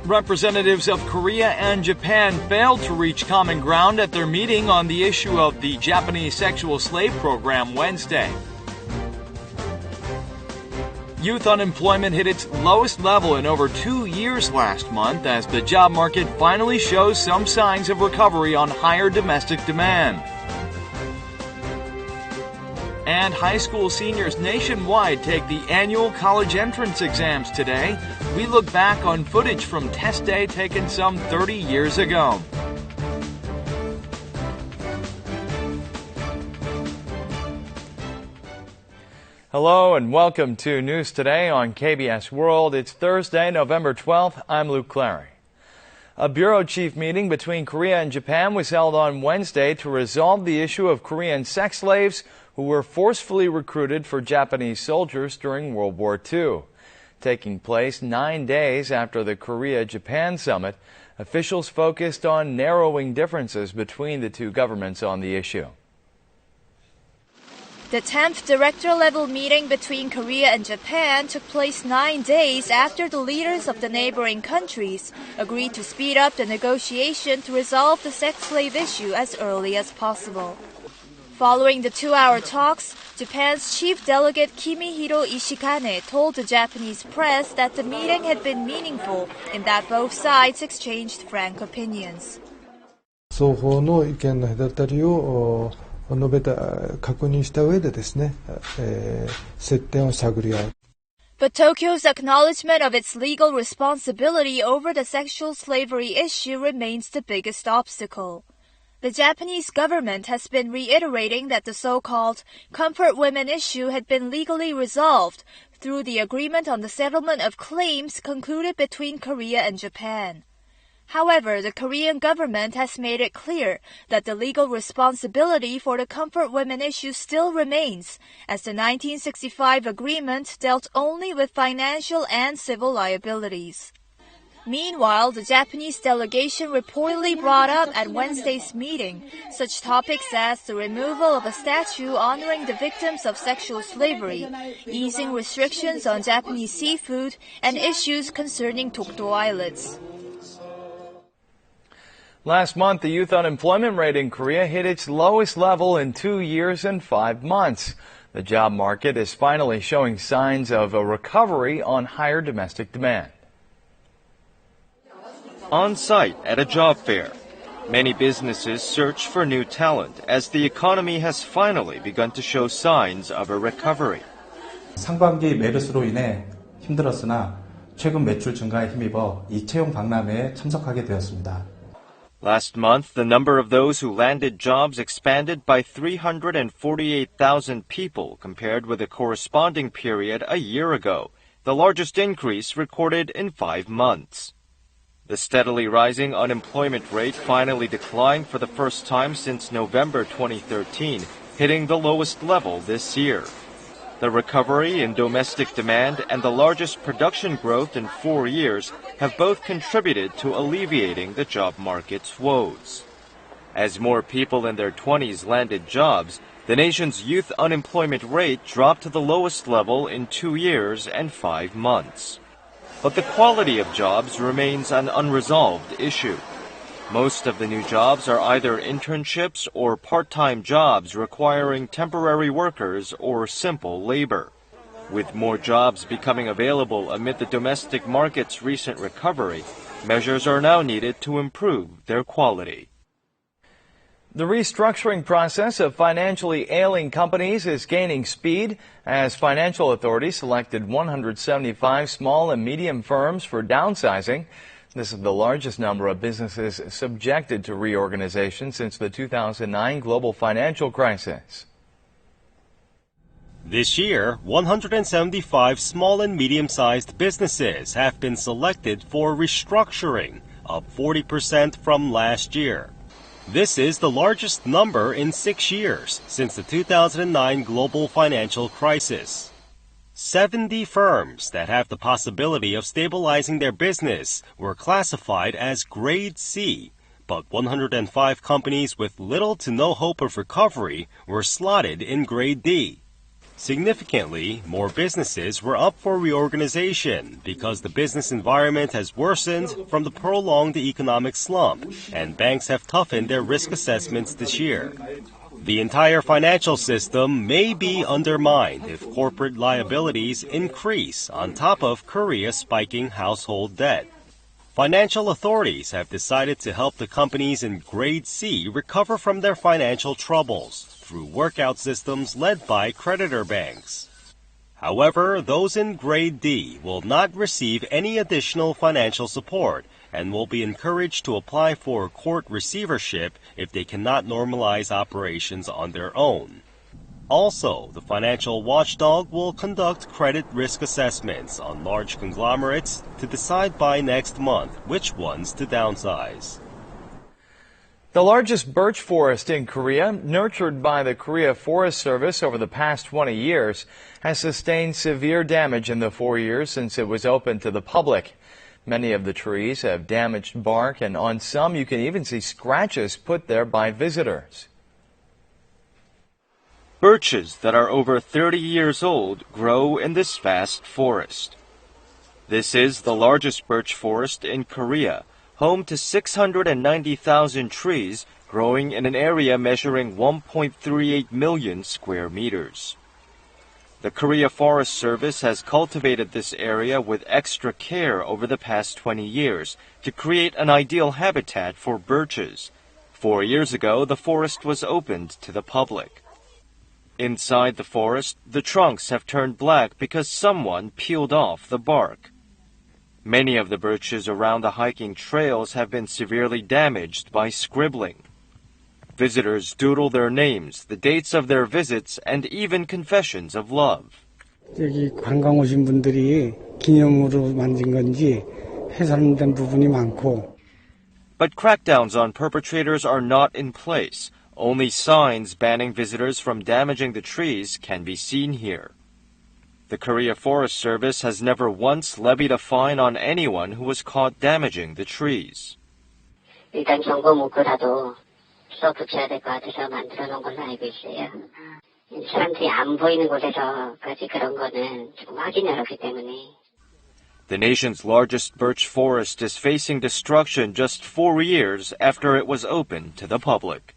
Representatives of Korea and Japan failed to reach common ground at their meeting on the issue of the Japanese sexual slave program Wednesday. Youth unemployment hit its lowest level in over 2 years last month as the job market finally shows some signs of recovery on higher domestic demand. And high school seniors nationwide take the annual college entrance exams today. We look back on footage from test day taken some 30 years ago. Hello and welcome to News Today on KBS World. It's Thursday, November 12th. I'm Luke Clary. A bureau chief meeting between Korea and Japan was held on Wednesday to resolve the issue of Korean sex slaves who were forcefully recruited for Japanese soldiers during World War II. Taking place 9 days after the Korea-Japan summit, officials focused on narrowing differences between the two governments on the issue. The 10th director-level meeting between Korea and Japan took place 9 days after the leaders of the neighboring countries agreed to speed up the negotiation to resolve the sex slave issue as early as possible. Following the 2-hour talks, Japan's chief delegate Kimihiro Ishikane told the Japanese press that the meeting had been meaningful in that both sides exchanged frank opinions. 双方の意見の隔たりを述べた確認した上でですね、接点を探り合う。But Tokyo's acknowledgement of its legal responsibility over the sexual slavery issue remains the biggest obstacle. The Japanese government has been reiterating that the so-called comfort women issue had been legally resolved through the agreement on the settlement of claims concluded between Korea and Japan. However, the Korean government has made it clear that the legal responsibility for the comfort women issue still remains, as the 1965 agreement dealt only with financial and civil liabilities. Meanwhile, the Japanese delegation reportedly brought up at Wednesday's meeting such topics as the removal of a statue honoring the victims of sexual slavery, easing restrictions on Japanese seafood, and issues concerning Dokdo Islets. Last month, the youth unemployment rate in Korea hit its lowest level in 2 years and 5 months. The job market is finally showing signs of a recovery on higher domestic demand. On site at a job fair, many businesses search for new talent as the economy has finally begun to show signs of a recovery. 상반기 메르스로 인해 힘들었으나 최근 매출 증가에 힘입어 이 채용 박람회에 참석하게 되었습니다. Last month, the number of those who landed jobs expanded by 348,000 people compared with the corresponding period a year ago, the largest increase recorded in 5 months. The steadily rising unemployment rate finally declined for the first time since November 2013, hitting the lowest level this year. The recovery in domestic demand and the largest production growth in 4 years have both contributed to alleviating the job market's woes. As more people in their 20s landed jobs, the nation's youth unemployment rate dropped to the lowest level in 2 years and 5 months. But the quality of jobs remains an unresolved issue. Most of the new jobs are either internships or part-time jobs requiring temporary workers or simple labor. With more jobs becoming available amid the domestic market's recent recovery, measures are now needed to improve their quality. The restructuring process of financially ailing companies is gaining speed as financial authorities selected 175 small and medium firms for downsizing. This is the largest number of businesses subjected to reorganization since the 2009 global financial crisis. This year, 175 small and medium-sized businesses have been selected for restructuring, up 40% from last year. This is the largest number in 6 years since the 2009 global financial crisis. 70 firms that have the possibility of stabilizing their business were classified as Grade C, but 105 companies with little to no hope of recovery were slotted in Grade D. Significantly, more businesses were up for reorganization because the business environment has worsened from the prolonged economic slump, and banks have toughened their risk assessments this year. The entire financial system may be undermined if corporate liabilities increase on top of Korea's spiking household debt. Financial authorities have decided to help the companies in Grade C recover from their financial troubles through workout systems led by creditor banks. However, those in Grade D will not receive any additional financial support and will be encouraged to apply for court receivership if they cannot normalize operations on their own. Also, the financial watchdog will conduct credit risk assessments on large conglomerates to decide by next month which ones to downsize. The largest birch forest in Korea, nurtured by the Korea Forest Service over the past 20 years, has sustained severe damage in the 4 years since it was opened to the public. Many of the trees have damaged bark, and on some you can even see scratches put there by visitors. Birches that are over 30 years old grow in this vast forest. This is the largest birch forest in Korea, home to 690,000 trees growing in an area measuring 1.38 million square meters. The Korea Forest Service has cultivated this area with extra care over the past 20 years to create an ideal habitat for birches. 4 years ago, the forest was opened to the public. Inside the forest, the trunks have turned black because someone peeled off the bark. Many of the birches around the hiking trails have been severely damaged by scribbling. Visitors doodle their names, the dates of their visits, and even confessions of love. 여기 관광 오신 분들이 기념으로 만든 건지 훼손된 부분이 많고. But crackdowns on perpetrators are not in place. Only signs banning visitors from damaging the trees can be seen here. The Korea Forest Service has never once levied a fine on anyone who was caught damaging the trees. 일단 경고 문구라도 써붙여야 될 것 같아서 만들어 놓은 걸로 알고 있어요. 사람들이 안 보이는 곳에서까지 그런 거는 좀 확인이 어렵기 때문에. The nation's largest birch forest is facing destruction just 4 years after it was opened to the public.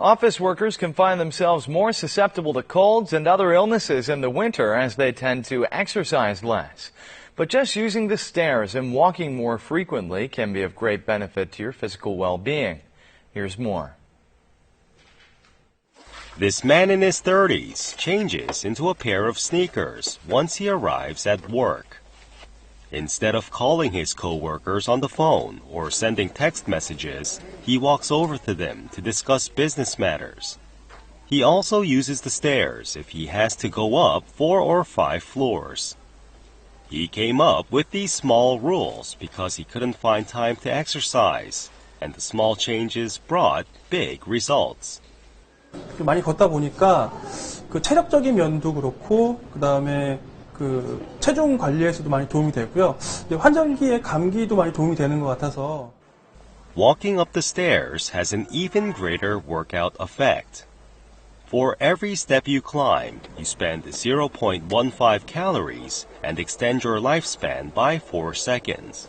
Office workers can find themselves more susceptible to colds and other illnesses in the winter as they tend to exercise less. But just using the stairs and walking more frequently can be of great benefit to your physical well-being. Here's more. This man in his 30s changes into a pair of sneakers once he arrives at work. Instead of calling his co-workers on the phone or sending text messages, he walks over to them to discuss business matters. He also uses the stairs if he has to go up 4 or 5 floors. He came up with these small rules because he couldn't find time to exercise, and the small changes brought big results. 많이 걷다 보니까 그 체력적인 면도 그렇고 그다음에 그 체중 관리에서도 많이 도움이 되고요. 환절기에 감기도 많이 도움이 되는 것 같아서. Walking up the stairs has an even greater workout effect. For every step you climb, you spend 0.15 calories and extend your lifespan by 4 seconds.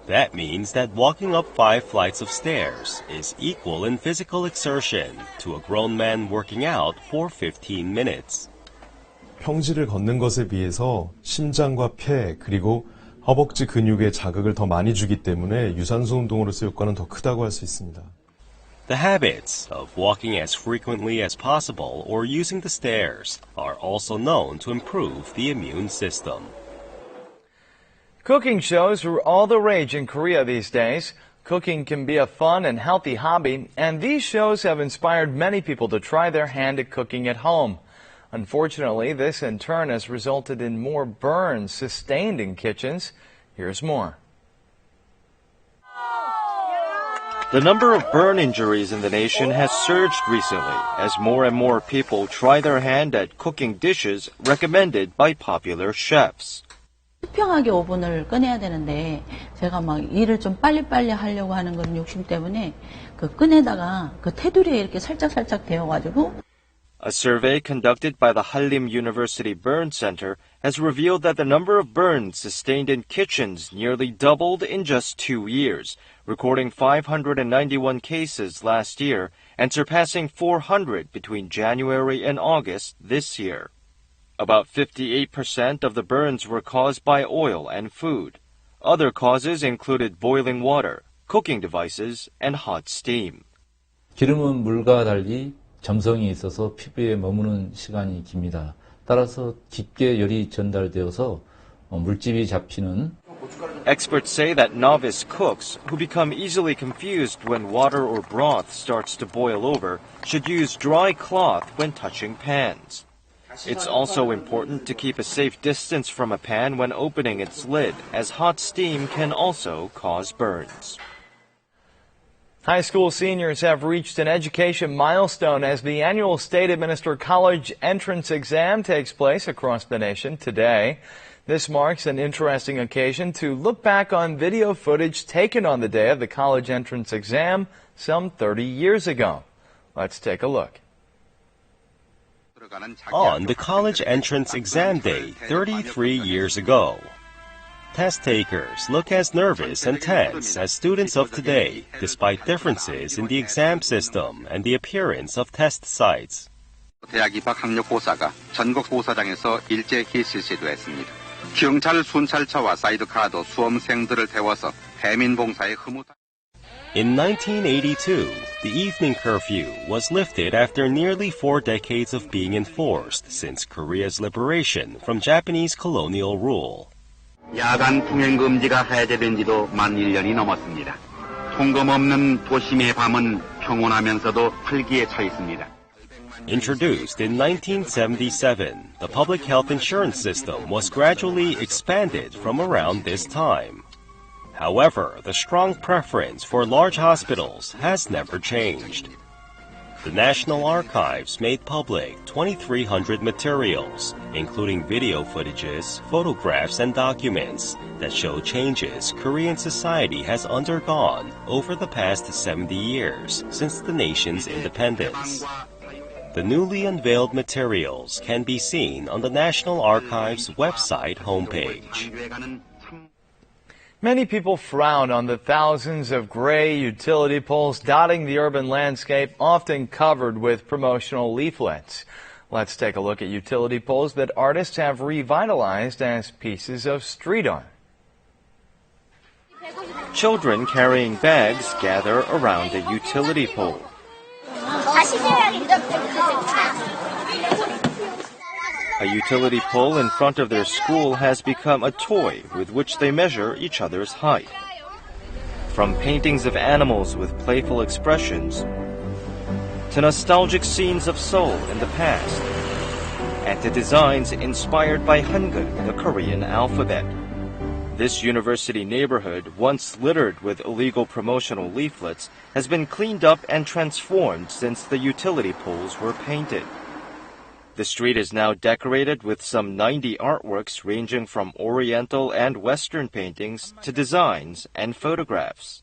That means that walking up 5 flights of stairs is equal in physical exertion to a grown man working out for 15 minutes. 평지를 걷는 것에 비해서 심장과 폐 그리고 허벅지 근육에 자극을 더 많이 주기 때문에 유산소 운동으로서의 효과는 더 크다고 할 수 있습니다. The habits of walking as frequently as possible or using the stairs are also known to improve the immune system. Cooking shows are all the rage in Korea these days. Cooking can be a fun and healthy hobby, and these shows have inspired many people to try their hand at cooking at home. Unfortunately, this in turn has resulted in more burns sustained in kitchens. Here's more. The number of burn injuries in the nation has surged recently as more and more people try their hand at cooking dishes recommended by popular chefs. 수평하게 오븐을 꺼내야 되는데 제가 막 일을 좀 빨리빨리 하려고 하는 그런 욕심 때문에 그 끈에다가 그 테두리에 이렇게 살짝 데워가지고. A survey conducted by the Hallym University Burn Center has revealed that the number of burns sustained in kitchens nearly doubled in just 2 years, recording 591 cases last year and surpassing 400 between January and August this year. About 58% of the burns were caused by oil and food. Other causes included boiling water, cooking devices, and hot steam. 기름은 물과 달리 점성이 있어서 피부에 머무는 시간이 깁니다. 따라서 깊게 열이 전달되어서 물집이 잡히는 Experts say that novice cooks who become easily confused when water or broth starts to boil over should use dry cloth when touching pans. It's also important to keep a safe distance from a pan when opening its lid, as hot steam can also cause burns. High school seniors have reached an education milestone as the annual state-administered college entrance exam takes place across the nation today. This marks an interesting occasion to look back on video footage taken on the day of the college entrance exam some 30 years ago. Let's take a look. On the college entrance exam day 33 years ago, test takers look as nervous and tense as students of today, despite differences in the exam system and the appearance of test sites. 대학 입학 학력 고사가 전국 고사장에서 일제히 실시됐습니다. 경찰 순찰차와 사이드카도 수험생들을 태워서 해민 봉사에 흐뭇한. In 1982, the evening curfew was lifted after nearly 4 decades of being enforced since Korea's liberation from Japanese colonial rule. 야간 통행 금지가 해제된 지도 만 1년이 넘었습니다. 통금 없는 도심의 밤은 평온하면서도 활기에 차 있습니다. Introduced in 1977, the public health insurance system was gradually expanded from around this time. However, the strong preference for large hospitals has never changed. The National Archives made public 2,300 materials, including video footages, photographs, and documents that show changes Korean society has undergone over the past 70 years since the nation's independence. The newly unveiled materials can be seen on the National Archives website homepage. Many people frown on the thousands of gray utility poles dotting the urban landscape, often covered with promotional leaflets. Let's take a look at utility poles that artists have revitalized as pieces of street art. Children carrying bags gather around a utility pole. A utility pole in front of their school has become a toy with which they measure each other's height. From paintings of animals with playful expressions to nostalgic scenes of Seoul in the past, and to designs inspired by Hangul, the Korean alphabet. This university neighborhood, once littered with illegal promotional leaflets, has been cleaned up and transformed since the utility poles were painted. The street is now decorated with some 90 artworks ranging from Oriental and Western paintings to designs and photographs.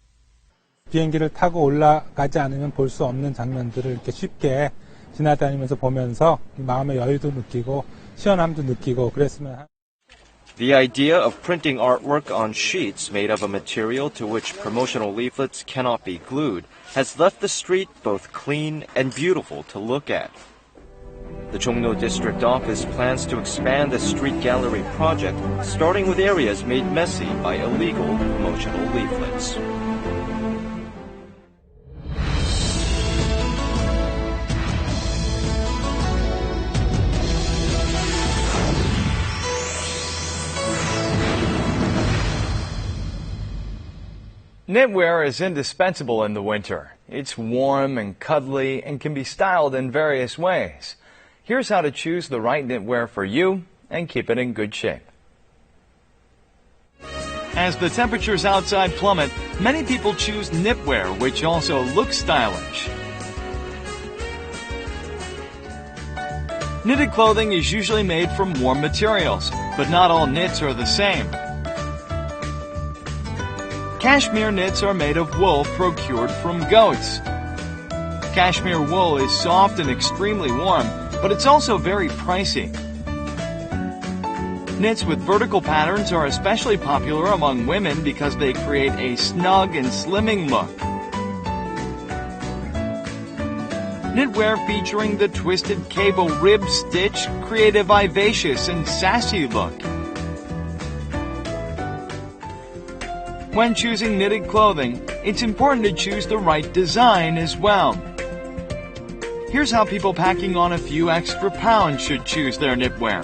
비행기를 타고 올라가지 않으면 볼 수 없는 장면들을 이렇게 쉽게 지나다니면서 보면서 마음의 여유도 느끼고 시원함도 느끼고 그랬으면. The idea of printing artwork on sheets made of a material to which promotional leaflets cannot be glued has left the street both clean and beautiful to look at. The Chungno District Office plans to expand the street gallery project, starting with areas made messy by illegal promotional leaflets. Knitwear is indispensable in the winter. It's warm and cuddly and can be styled in various ways. Here's how to choose the right knitwear for you and keep it in good shape. As the temperatures outside plummet, many people choose knitwear, which also looks stylish. Knitted clothing is usually made from warm materials, but not all knits are the same. Cashmere knits are made of wool procured from goats. Cashmere wool is soft and extremely warm, but it's also very pricey. Knits with vertical patterns are especially popular among women because they create a snug and slimming look. Knitwear featuring the twisted cable rib stitch create a vivacious and sassy look. When choosing knitted clothing, it's important to choose the right design as well. Here's how people packing on a few extra pounds should choose their knitwear.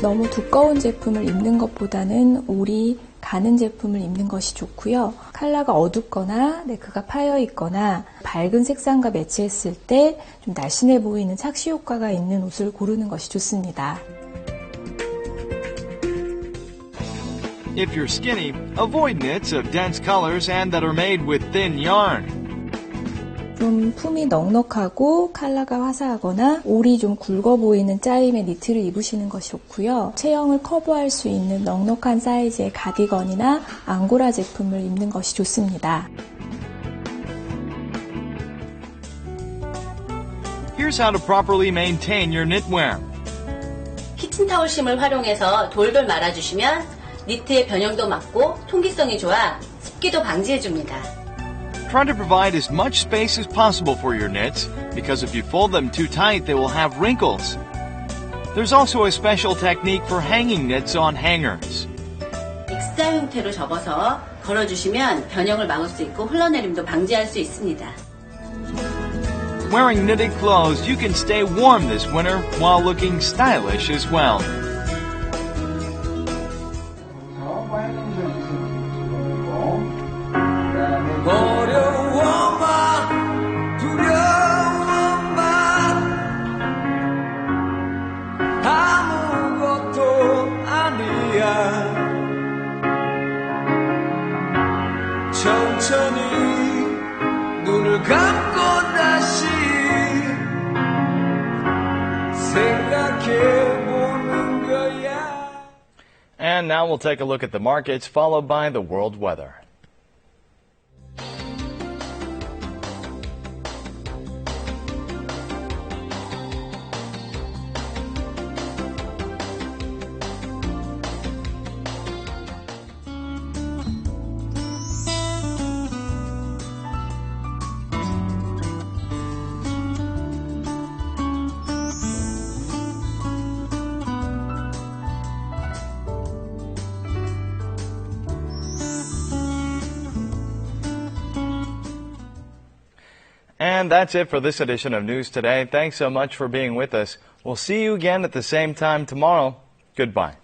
너무 두꺼운 제품을 입는 것보다는 올이 가는 제품을 입는 것이 좋고요. 컬러가 어둡거나 네크가 파여 있거나 밝은 색상과 매치했을 때 좀 날씬해 보이는 착시 효과가 있는 옷을 고르는 것이 좋습니다. If you're skinny, avoid knits of dense colors and that are made with thin yarn. 좀 품이 넉넉하고 컬러가 화사하거나 올이 좀 굵어 보이는 짜임의 니트를 입으시는 것이 좋고요. 체형을 커버할 수 있는 넉넉한 사이즈의 가디건이나 앙고라 제품을 입는 것이 좋습니다. Here's how to properly maintain your knitwear. 키친타올심을 활용해서 돌돌 말아주시면 니트의 변형도 막고 통기성이 좋아 습기도 방지해줍니다. Try to provide as much space as possible for your knits, because if you fold them too tight, they will have wrinkles. There's also a special technique for hanging knits on hangers. X자 형태로 접어서 걸어주시면 변형을 막을 수 있고 흘러내림도 방지할 수 있습니다. Wearing knitted clothes, you can stay warm this winter while looking stylish as well. 천천히 눈을 감고 다시 생각해보는 거야. And now we'll take a look at the markets, followed by the world weather. And that's it for this edition of News Today. Thanks so much for being with us. We'll see you again at the same time tomorrow. Goodbye.